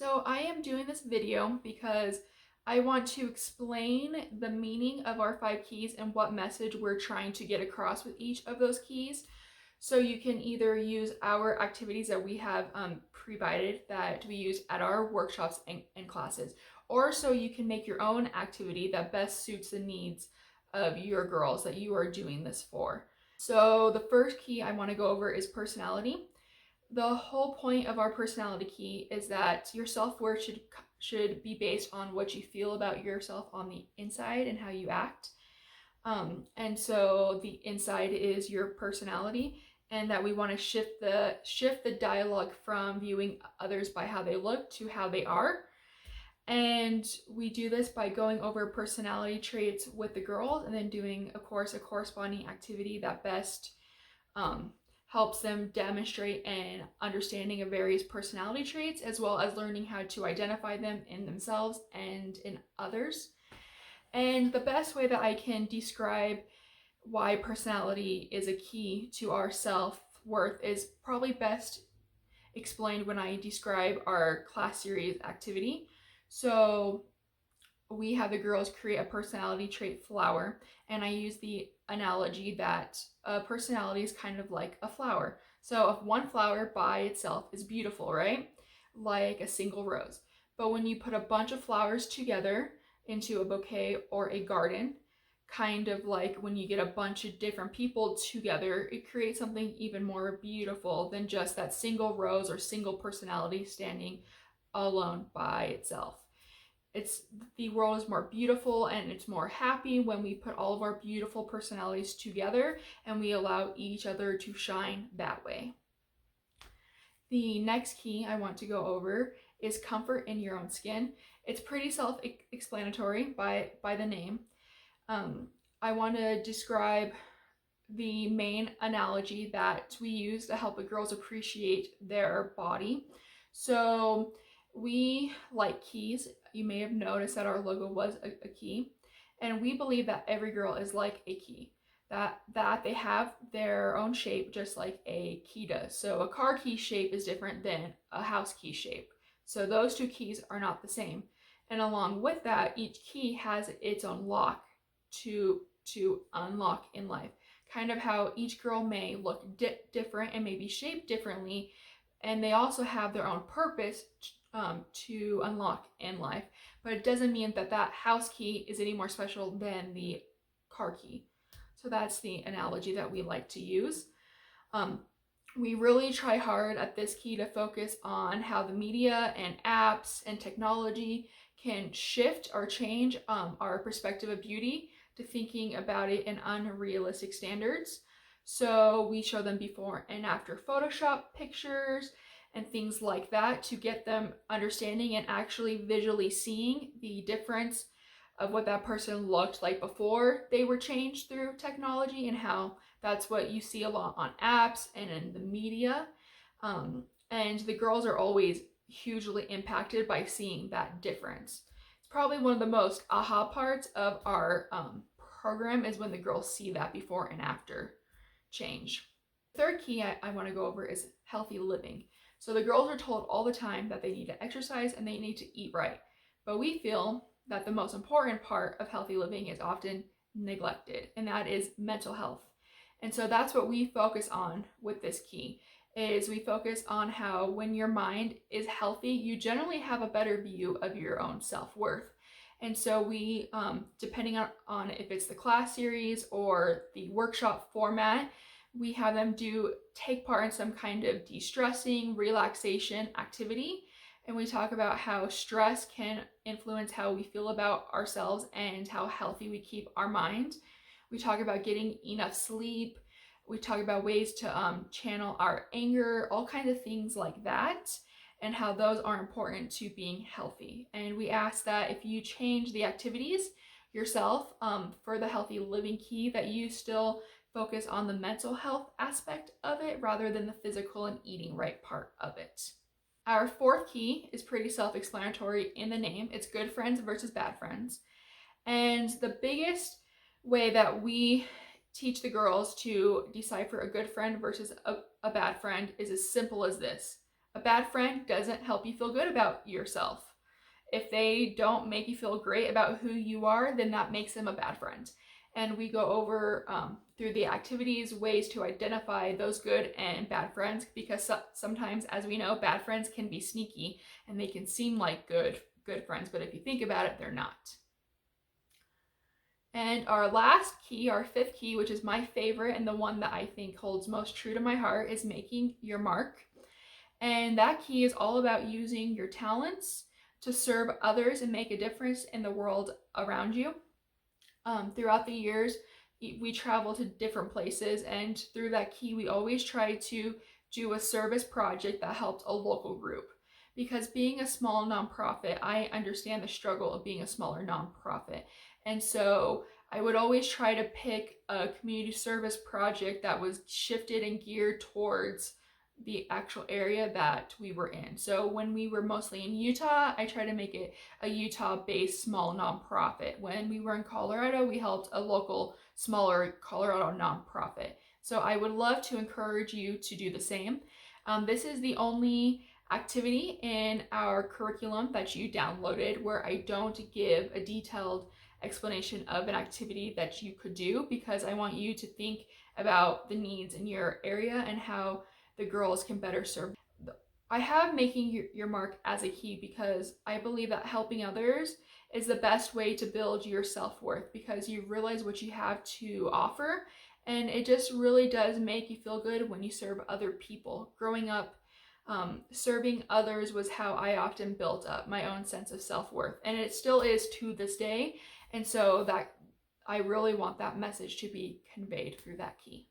So I am doing this video because I want to explain the meaning of our 5 keys and what message we're trying to get across with each of those keys. So you can either use our activities that we have provided that we use at our workshops and classes, or so you can make your own activity that best suits the needs of your girls that you are doing this for. So the first key I want to go over is personality. The whole point of our personality key is that your self-worth should be based on what you feel about yourself on the inside and how you act. And so the inside is your personality, and that we want to shift the dialogue from viewing others by how they look to how they are. And we do this by going over personality traits with the girls and then doing, of course, a corresponding activity that best helps them demonstrate an understanding of various personality traits, as well as learning how to identify them in themselves and in others. And the best way that I can describe why personality is a key to our self-worth is probably best explained when I describe our class series activity. So we have the girls create a personality trait flower, and I use the analogy that a personality is kind of like a flower. So if one flower by itself is beautiful, right? Like a single rose. But when you put a bunch of flowers together into a bouquet or a garden, kind of like when you get a bunch of different people together, it creates something even more beautiful than just that single rose or single personality standing alone by itself. The world is more beautiful and it's more happy when we put all of our beautiful personalities together and we allow each other to shine that way. The next key I want to go over is comfort in your own skin. It's pretty self-explanatory by the name. I want to describe the main analogy that we use to help the girls appreciate their body. So we like keys. You may have noticed that our logo was a key, and we believe that every girl is like a key, that they have their own shape just like a key does. So a car key shape is different than a house key shape. So those two keys are not the same. And along with that, each key has its own lock to unlock in life. Kind of how each girl may look different and may be shaped differently, and they also have their own purpose to unlock in life. But it doesn't mean that house key is any more special than the car key. So that's the analogy that we like to use. We really try hard at this key to focus on how the media and apps and technology can shift or change our perspective of beauty to thinking about it in unrealistic standards. So we show them before and after Photoshop pictures and things like that to get them understanding and actually visually seeing the difference of what that person looked like before they were changed through technology, and how that's what you see a lot on apps and in the media. And the girls are always hugely impacted by seeing that difference. It's probably one of the most aha parts of our program is when the girls see that before and after change. The third key I want to go over is healthy living. So the girls are told all the time that they need to exercise and they need to eat right. But we feel that the most important part of healthy living is often neglected, and that is mental health. And so that's what we focus on with this key, is we focus on how when your mind is healthy, you generally have a better view of your own self-worth. And so we, depending on if it's the class series or the workshop format, we have them take part in some kind of de-stressing, relaxation activity. And we talk about how stress can influence how we feel about ourselves and how healthy we keep our mind. We talk about getting enough sleep. We talk about ways to channel our anger, all kinds of things like that, and how those are important to being healthy. And we ask that if you change the activities yourself for the healthy living key, that you still focus on the mental health aspect of it rather than the physical and eating right part of it. Our fourth key is pretty self-explanatory in the name. It's good friends versus bad friends. And the biggest way that we teach the girls to decipher a good friend versus a bad friend is as simple as this. A bad friend doesn't help you feel good about yourself. If they don't make you feel great about who you are, then that makes them a bad friend. And we go over through the activities ways to identify those good and bad friends, because sometimes, as we know, bad friends can be sneaky and they can seem like good friends, but if you think about it, they're not. And our last key, our fifth key, which is my favorite and the one that I think holds most true to my heart, is making your mark. And that key is all about using your talents to serve others and make a difference in the world around you. Throughout the years, we travel to different places, and through that key, we always try to do a service project that helped a local group. Because being a small nonprofit, I understand the struggle of being a smaller nonprofit. And so I would always try to pick a community service project that was shifted and geared towards the actual area that we were in. So when we were mostly in Utah, I tried to make it a Utah-based small nonprofit. When we were in Colorado, we helped a local, smaller Colorado nonprofit. So I would love to encourage you to do the same. This is the only activity in our curriculum that you downloaded where I don't give a detailed explanation of an activity that you could do, because I want you to think about the needs in your area and how the girls can better serve. I have making your mark as a key because I believe that helping others is the best way to build your self-worth, because you realize what you have to offer, and it just really does make you feel good when you serve other people. Growing up, serving others was how I often built up my own sense of self-worth, and it still is to this day. And so that I really want that message to be conveyed through that key.